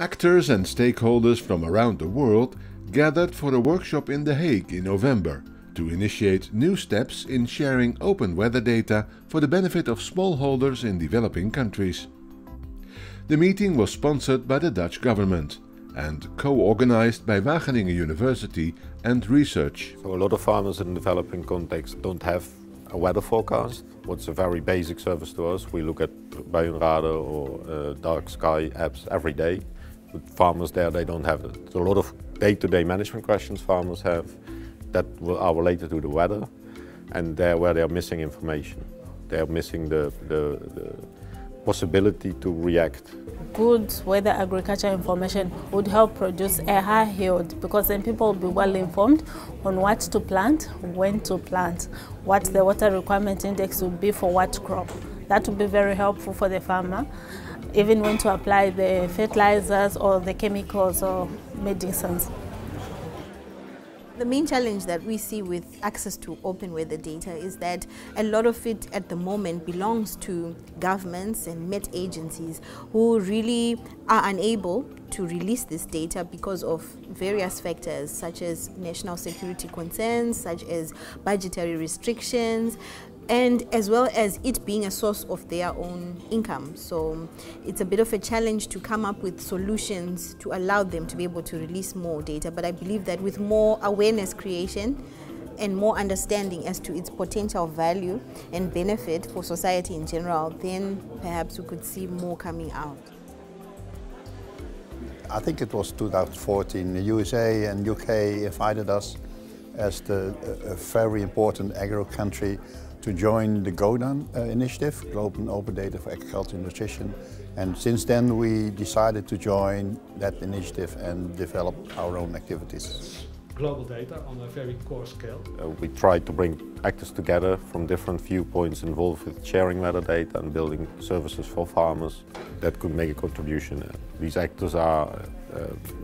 Actors and stakeholders from around the world gathered for a workshop in The Hague in November to initiate new steps in sharing open weather data for the benefit of smallholders in developing countries. The meeting was sponsored by the Dutch government and co-organized by Wageningen University and Research. So a lot of farmers in the developing context don't have a weather forecast. What's a very basic service to us. We look at buienradar or dark sky apps every day. But farmers there, they don't have it. So a lot of day-to-day management questions farmers have that are related to the weather, and there where they are missing information. They are missing the possibility to react. Good weather agriculture information would help produce a high yield, because then people will be well informed on what to plant, when to plant, what the water requirement index would be for what crop. That would be very helpful for the farmer, even when to apply the fertilizers or the chemicals or medicines. The main challenge that we see with access to open weather data is that a lot of it at the moment belongs to governments and Met agencies who really are unable to release this data because of various factors such as national security concerns, such as budgetary restrictions, and as well as it being a source of their own income. So it's a bit of a challenge to come up with solutions to allow them to be able to release more data. But I believe that with more awareness creation and more understanding as to its potential value and benefit for society in general, then perhaps we could see more coming out. I think it was 2014, the USA and UK invited us as a very important agro country to join the GODAN initiative, Global Open Data for Agriculture and Nutrition. And since then we decided to join that initiative and develop our own activities. Global data on a very core scale. We tried to bring actors together from different viewpoints involved with sharing weather data and building services for farmers that could make a contribution. These actors are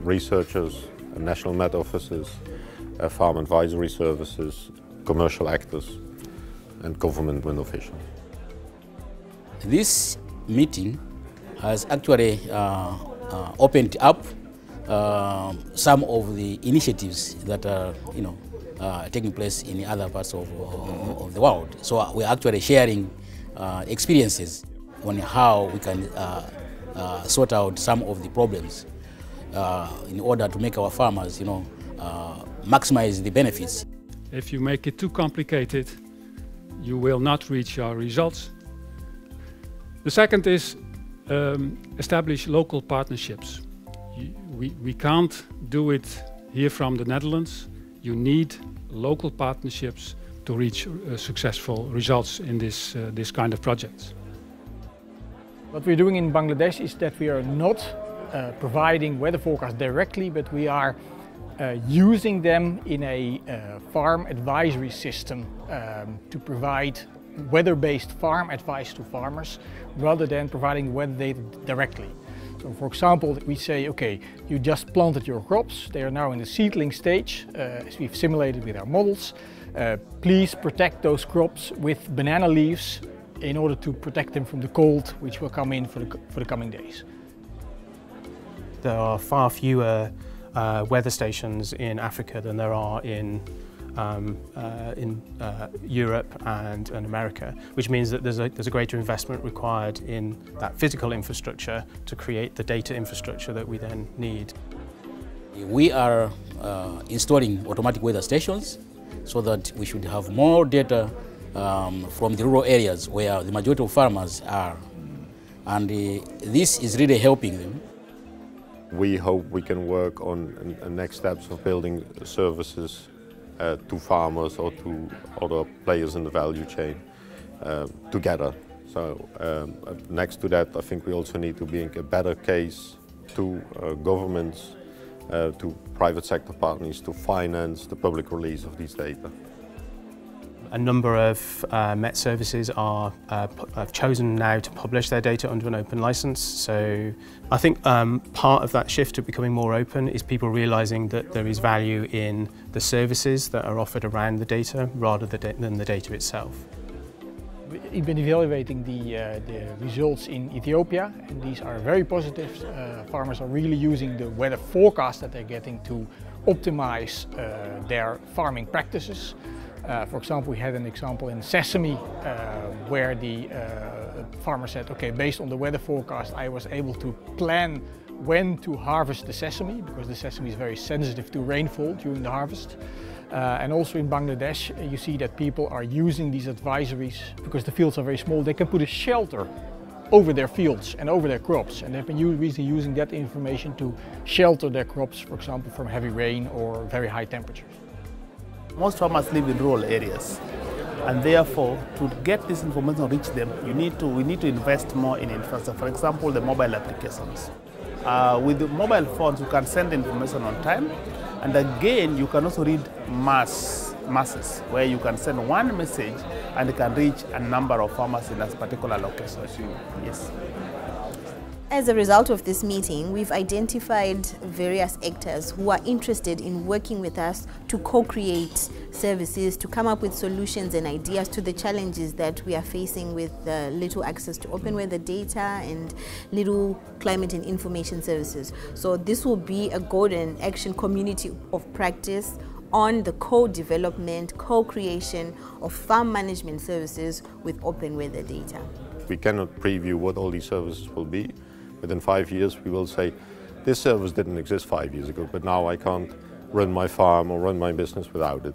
researchers, national Met offices, farm advisory services, commercial actors, and government officials. This meeting has actually opened up some of the initiatives that are, taking place in other parts of the world. So we're actually sharing experiences on how we can sort out some of the problems in order to make our farmers, maximize the benefits. If you make it too complicated, you will not reach your results. The second is establish local partnerships. We can't do it here from the Netherlands. You need local partnerships to reach successful results in this kind of projects. What we're doing in Bangladesh is that we are not providing weather forecasts directly, but we are using them in a farm advisory system to provide weather-based farm advice to farmers rather than providing weather data directly. So for example, we say, okay, you just planted your crops, they are now in the seedling stage, as we've simulated with our models. Please protect those crops with banana leaves in order to protect them from the cold which will come in for the coming days. There are far fewer weather stations in Africa than there are in Europe and America, which means that there's a greater investment required in that physical infrastructure to create the data infrastructure that we then need. We are installing automatic weather stations so that we should have more data from the rural areas where the majority of farmers are, and this is really helping them. We hope we can work on next steps of building services to farmers or to other players in the value chain together. So next to that, I think we also need to make a better case to governments, to private sector partners to finance the public release of these data. A number of Met services have chosen now to publish their data under an open license. So I think part of that shift to becoming more open is people realizing that there is value in the services that are offered around the data rather than the data itself. We've been evaluating the results in Ethiopia, and these are very positive. Farmers are really using the weather forecast that they're getting to optimize their farming practices. For example, we had an example in sesame where the farmer said, okay, based on the weather forecast, I was able to plan when to harvest the sesame, because the sesame is very sensitive to rainfall during the harvest. And also in Bangladesh, you see that people are using these advisories because the fields are very small. They can put a shelter over their fields and over their crops, and they've been using that information to shelter their crops, for example, from heavy rain or very high temperatures. Most farmers live in rural areas, and therefore to get this information reach them, we need to invest more in infrastructure. For example, the mobile applications. With the mobile phones, you can send information on time, and again, you can also read masses, where you can send one message and it can reach a number of farmers in a particular location. Yes. As a result of this meeting, we've identified various actors who are interested in working with us to co-create services, to come up with solutions and ideas to the challenges that we are facing with little access to open weather data and little climate and information services. So this will be a GODAN Action community of practice on the co-development, co-creation of farm management services with open weather data. We cannot preview what all these services will be. Within 5 years, we will say, this service didn't exist 5 years ago, but now I can't run my farm or run my business without it.